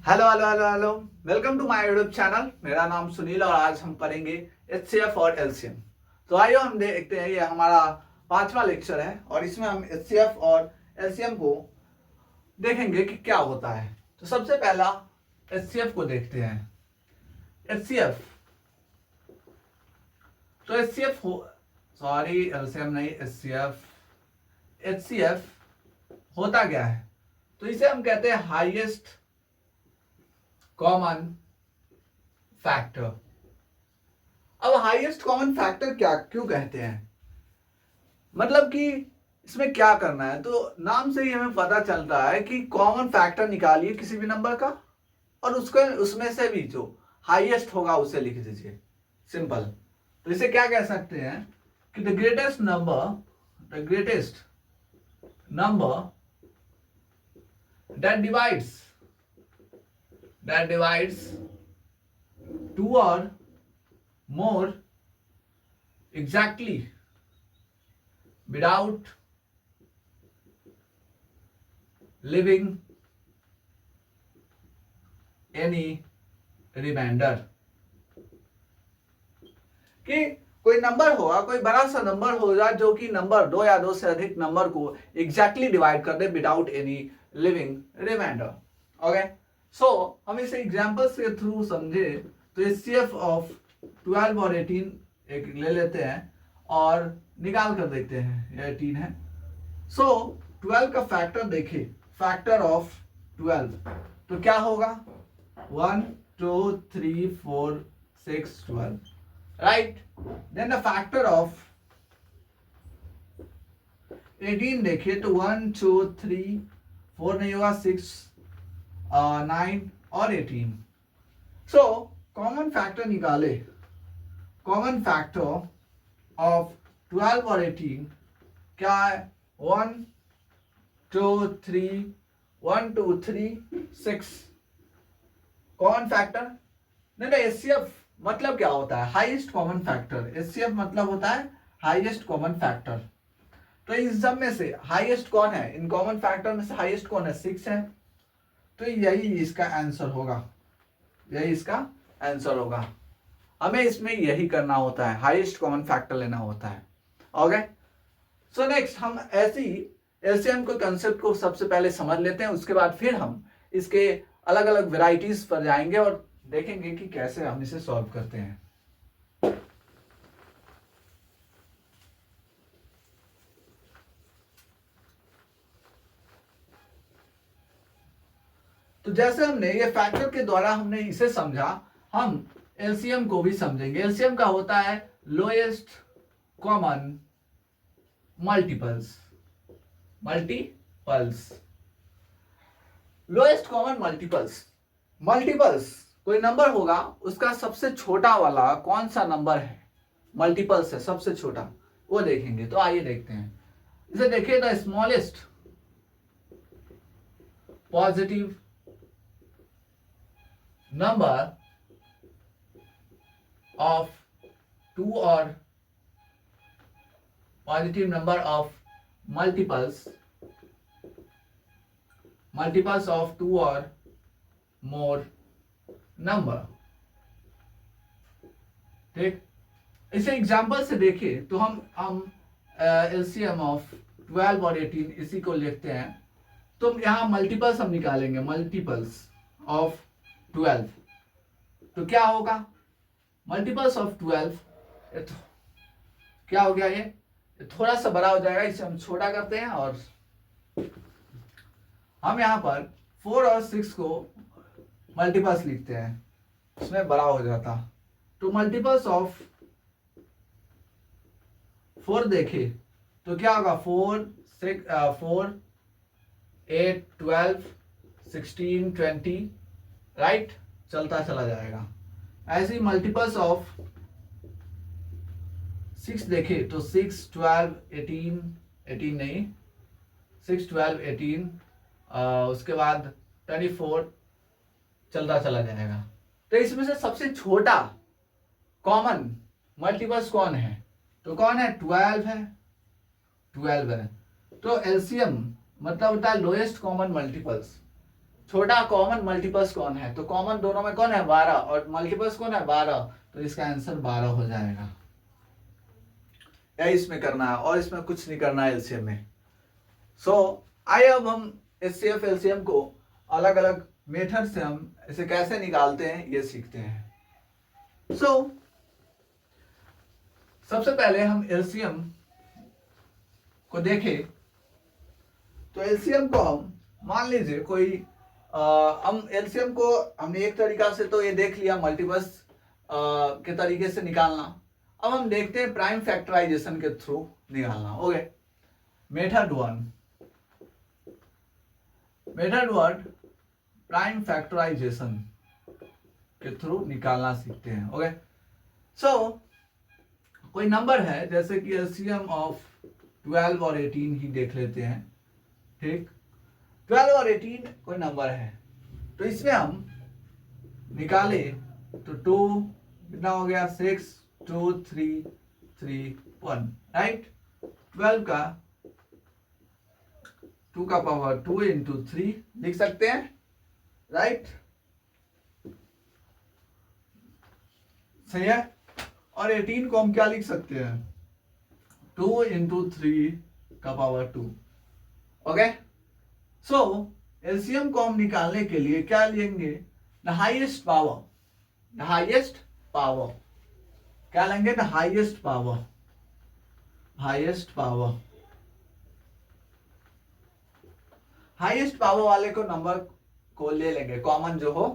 Hello hello hello hello. Welcome to my YouTube channel. मेरा नाम सुनील और आज हम पढ़ेंगे एचसीएफ और एलसीएम। तो आइए हम देखते हैं, ये हमारा 5वां लेक्चर है और इसमें हम एचसीएफ और एलसीएम को देखेंगे कि क्या होता है। तो सबसे पहला एचसीएफ को देखते हैं। एचसीएफ, तो एचसीएफ हो सॉरी एलसीएम नहीं, एचसीएफ। एचसीएफ होता क्या है? तो इसे हम कहते हैं हाईएस्ट कॉमन फैक्टर। अब हाईएस्ट कॉमन फैक्टर क्या क्यों कहते हैं, मतलब कि इसमें क्या करना है? तो नाम से ही हमें पता चलता है कि कॉमन फैक्टर निकालिए किसी भी नंबर का और उसमें से भी जो हाईएस्ट होगा उसे लिख दीजिए। सिंपल। तो इसे क्या कह सकते हैं कि the greatest number that divides two और more exactly without leaving any remainder। कि कोई नंबर होगा, कोई बड़ा सा नंबर होगा जो कि नंबर दो या दो से अधिक नंबर को एग्जैक्टली डिवाइड कर दे without any leaving remainder. Okay, so हम इसे एग्जांपल्स के थ्रू समझे। तो एचसीएफ ऑफ 12 और 18 एक ले लेते हैं और निकाल कर देखते हैं। ये 18 है। सो 12 का फैक्टर देखिए, फैक्टर ऑफ 12 तो क्या होगा? 1 2 3 4 6 12, right. Then the factor of 18 देखिए तो 1 2 3 4 नहीं होगा, 6 9 और 18। सो कॉमन फैक्टर निकाले। कॉमन फैक्टर ऑफ 12 और 18 क्या है? 1 2 3 1 2 3 6 कॉमन फैक्टर। नहीं, एचसीएफ मतलब क्या होता है? Highest common factor. एचसीएफ मतलब होता है हाईएस्ट कॉमन फैक्टर। तो इस सब में से हाईएस्ट कौन है? इन कॉमन फैक्टर में से हाईएस्ट कौन है? 6 है। तो यही इसका आंसर होगा, यही इसका आंसर होगा। हमें इसमें यही करना होता है, हाईएस्ट कॉमन फैक्टर लेना होता है। ओके, सो नेक्स्ट हम ऐसी एलसीएम को कंसेप्ट को सबसे पहले समझ लेते हैं, उसके बाद फिर हम इसके अलग अलग वेराइटीज पर जाएंगे और देखेंगे कि कैसे हम इसे सॉल्व करते हैं। तो जैसे हमने ये फैक्टर के द्वारा हमने इसे समझा, हम एलसीएम को भी समझेंगे। एलसीएम का होता है lowest common multiples. Lowest common multiples कोई नंबर होगा, उसका सबसे छोटा वाला कौन सा नंबर है मल्टीपल्स है सबसे छोटा, वो देखेंगे। तो आइए देखते हैं इसे। देखिए, the smallest positive number of 2 or positive number of multiples of 2 or more number। ठीक, इसे एग्जांपल से देखिए तो हम एलसीएम ऑफ 12 और 18 इसी को लिखते हैं। तो यहां मल्टीपल्स हम निकालेंगे, मल्टीपल्स ऑफ 12। तो क्या होगा? मल्टीपल्स ऑफ 12 क्या हो गया? ये थोड़ा सा बड़ा हो जाएगा, इसे हम छोटा करते हैं और हम यहां पर 4 और 6 को मल्टीपल्स लिखते हैं, इसमें बड़ा हो जाता। तो मल्टीपल्स ऑफ 4 देखे तो क्या होगा? 4 8 12 16 20, राइट, चलता चला जाएगा। ऐसे मल्टीपल्स ऑफ 6 देखे तो 6 12 18 नहीं, 6 12 18, उसके बाद 24 चलता चला जाएगा। तो इसमें से सबसे छोटा कॉमन मल्टीपल्स कौन है? तो कौन है? 12 है, 12 है। तो एलसीएम मतलब होता है लोएस्ट कॉमन मल्टीपल्स। छोटा कॉमन मल्टीपल्स कौन है, तो कॉमन दोनों में कौन है 12 और मल्टीपल्स कौन है 12, तो इसका आंसर 12 हो जाएगा। यही इसमें करना है और इसमें कुछ नहीं करना है एलसीएम में। सो आइए अब हम एचसीएफ एलसीएम को अलग अलग मेथड से हम इसे कैसे निकालते हैं ये सीखते हैं। सो सबसे पहले हम एलसीएम को देखें, तो एलसीएम को हम मान लीजिए कोई हम एलसीएम को हमने एक तरीका से तो ये देख लिया मल्टीपल्स के तरीके से निकालना। अब हम देखते हैं प्राइम फैक्टराइजेशन के थ्रू निकालना। Okay, method one prime factorisation के थ्रू निकालना सीखते हैं। ओके, सो कोई नंबर है जैसे कि एलसीएम ऑफ 12 और 18 ही देख लेते हैं। ठीक, 12 और 18 कोई नंबर है, तो इसमें हम निकाले तो 2 कितना हो गया 6 2 3 3 1, राइट। 12 का 2 का पावर 2 इंटू 3 लिख सकते हैं, राइट, सही है। और 18 को हम क्या लिख सकते हैं 2 इंटू 3 का पावर 2। ओके, सो एलसीएम को हम निकालने के लिए क्या लेंगे, द हाईएस्ट पावर, क्या लेंगे, द हाईएस्ट पावर वाले को नंबर को ले लेंगे कॉमन जो हो,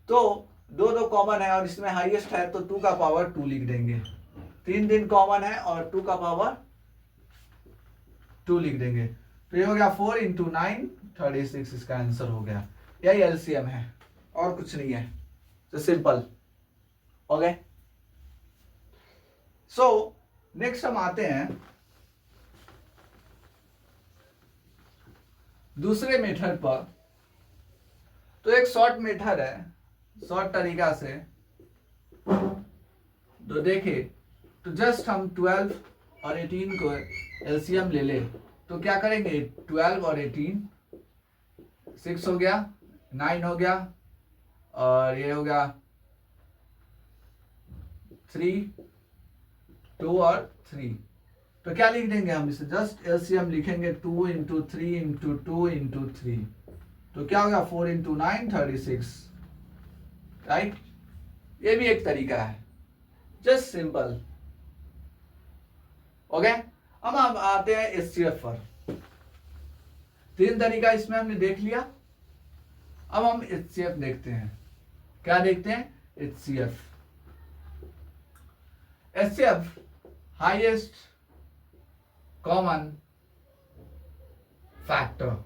तो दो कॉमन है और इसमें हाईएस्ट है तो 2 का पावर 2 लिख देंगे। 3 कॉमन है और 2 का पावर 2 लिख देंगे, तो ये हो गया 4 इंटू 9 36, इसका आंसर हो गया। यही एलसीएम है और कुछ नहीं है, तो सिंपल। ओके, सो नेक्स्ट हम आते हैं दूसरे मेथड पर। तो एक शॉर्ट मेथड है, शॉर्ट तरीका से तो देखे तो जस्ट हम 12 और 18 को एलसीएम ले ले तो क्या करेंगे 12 और 18 6 हो गया, 9 हो गया और ये हो गया 3 2 और 3, तो क्या लिख देंगे हम इसे, जस्ट एलसीएम लिखेंगे 2 इंटू 3 इंटू 2 इंटू 3, तो क्या होगा 4 इंटू 9 36, राइट। ये भी एक तरीका है, जस्ट सिंपल। ओके, अब हम आते हैं एचसीएफ पर। 3 तरीका इसमें हमने देख लिया, अब हम एचसीएफ देखते हैं। क्या देखते हैं, एचसीएफ हाईएस्ट कॉमन फैक्टर।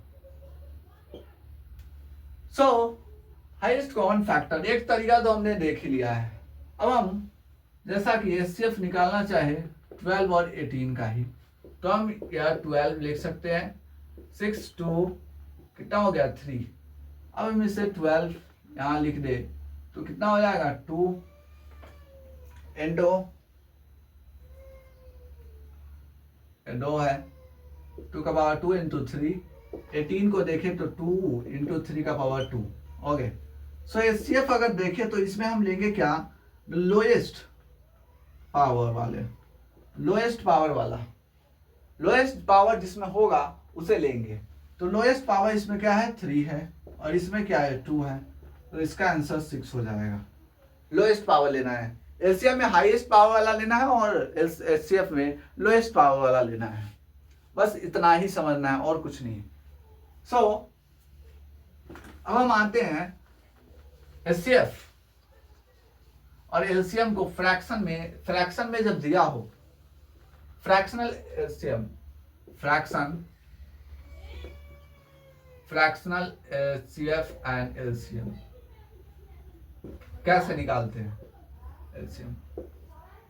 सो हाईएस्ट कॉमन फैक्टर एक तरीका तो हमने देख ही लिया है। अब हम जैसा कि एचसीएफ निकालना चाहे 12 और 18 का ही, तो हम यार 12 लिख सकते हैं, 6 2 कितना हो गया 3। अब हम इसे 12 यहाँ लिख दे तो कितना हो जाएगा 2 इंटू 2 है 2 का पावर 2 इंटू 3। 18 को देखें तो 2 इंटू 3 का पावर 2। ओके, सो एचसीएफ अगर देखें तो इसमें हम लेंगे क्या, लोएस्ट पावर जिसमें होगा उसे लेंगे। तो लोएस्ट पावर इसमें क्या है 3 है और इसमें क्या है 2 है, तो इसका आंसर 6 हो जाएगा। लोएस्ट पावर लेना है, एलसीएम में हाईएस्ट पावर वाला लेना है और एचसीएफ में लोएस्ट पावर वाला लेना है, बस इतना ही समझना है और कुछ नहीं। सो अब हम आते हैं एचसीएफ और एलसीएम को फ्रैक्शन में जब दिया हो, fractional LCM fractional HCF and LCM कैसे निकालते हैं। एलसीएम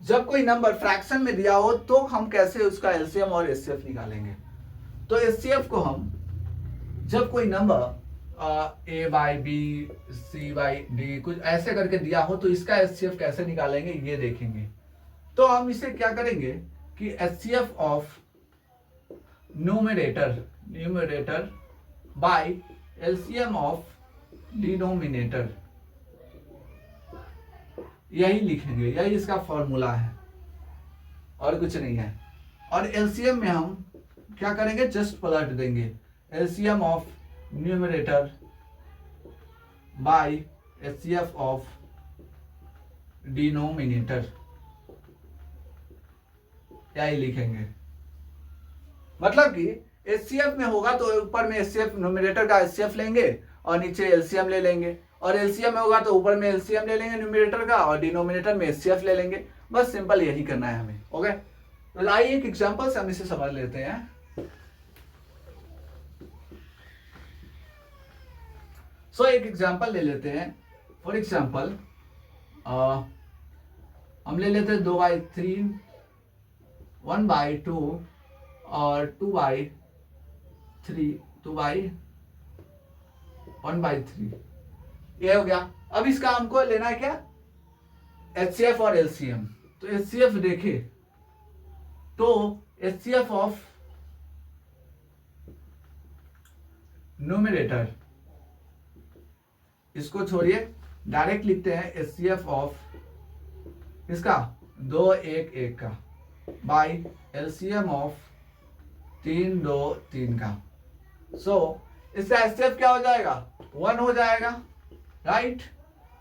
जब कोई नंबर फ्रैक्शन में दिया हो तो हम कैसे उसका एलसीएम और एचसीएफ निकालेंगे। तो एचसीएफ को हम जब कोई number A by B C by D कुछ ऐसे करके दिया हो तो इसका एचसीएफ कैसे निकालेंगे ये देखेंगे। तो हम इसे क्या करेंगे कि HCF of numerator bye LCM of denominator, यही लिखेंगे, यही इसका फॉर्मूला है और कुछ नहीं है। और एलसीएम में हम क्या करेंगे, जस्ट पलट देंगे, LCM of numerator bye HCF of denominator, यही लिखेंगे। मतलब कि एचसीएफ में होगा तो ऊपर में एचसीएफ न्यूमरेटर का एचसीएफ लेंगे और नीचे एलसीएम ले लेंगे, और एलसीएम में होगा तो ऊपर में एलसीएम ले लेंगे न्यूमरेटर का और डिनोमिनेटर में एचसीएफ ले लेंगे। बस सिंपल यही करना है हमें। ओके, तो आइए एक एग्जांपल से हम इसे समझ लेते हैं। सो एक एग्जांपल ले लेते हैं। फॉर एग्जांपल हम ले लेते हैं 2/3, 1/2 और 2/3, 1/3, ये हो गया। अब इसका हमको लेना है क्या, एचसीएफ और एलसीएम। तो एचसीएफ देखे तो एचसीएफ ऑफ न्यूमरेटर, इसको छोड़िए, डायरेक्ट लिखते हैं एचसीएफ ऑफ इसका 2 1 1 का बाय एलसीएम ऑफ 3 2 3 का। सो इसका एचसीएफ क्या हो जाएगा, 1 हो जाएगा, राइट।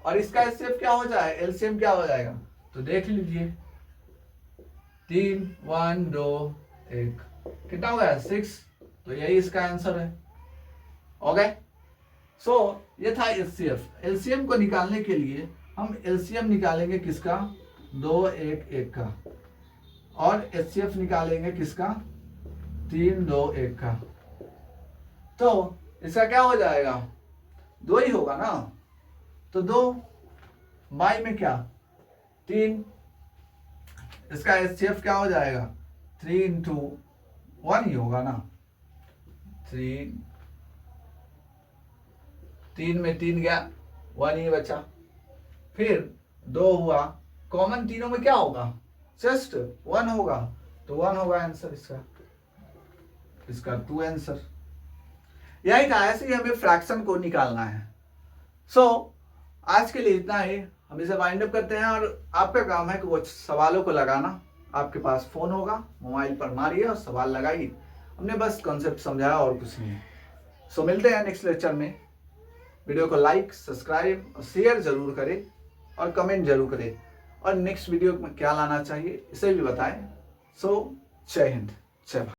और इसका एचसीएफ क्या हो जाएगा, एलसीएम क्या हो जाएगा, तो देख लीजिए 3 1 2 1 कितना हो गया, 6। तो यही इसका आंसर है। ओके, सो ये था एचसीएफ। एलसीएम को निकालने के लिए हम एलसीएम निकालेंगे किसका, 2 1 1 का, और एचसीएफ निकालेंगे किसका, 3 2 1 का। तो इसका क्या हो जाएगा, 2 ही होगा ना। तो 2 बाई में क्या, 3, इसका एचसीएफ क्या हो जाएगा, 3 × 1 ही होगा ना। 3 में 3 गया, 1 ही बचा। फिर 2 हुआ, कॉमन तीनों में क्या होगा, जस्ट 1 होगा, तो 1 होगा आंसर इसका 2 आंसर। यही था, ऐसे ही हमें फ्रैक्शन को निकालना है। सो आज के लिए इतना ही, हम इसे वाइंड अप करते हैं। और आपका काम है कि वो सवालों को लगाना। आपके पास फोन होगा, मोबाइल पर मारिए और सवाल लगाइए। हमने बस कॉन्सेप्ट समझाया और कुछ नहीं है। सो मिलते हैं नेक्स्ट लेक्चर में। वीडियो को लाइक, सब्सक्राइब और शेयर जरूर करें और कमेंट जरूर करें, और नेक्स्ट वीडियो में क्या लाना चाहिए इसे भी बताएं। सो जय हिंद, जय भारत।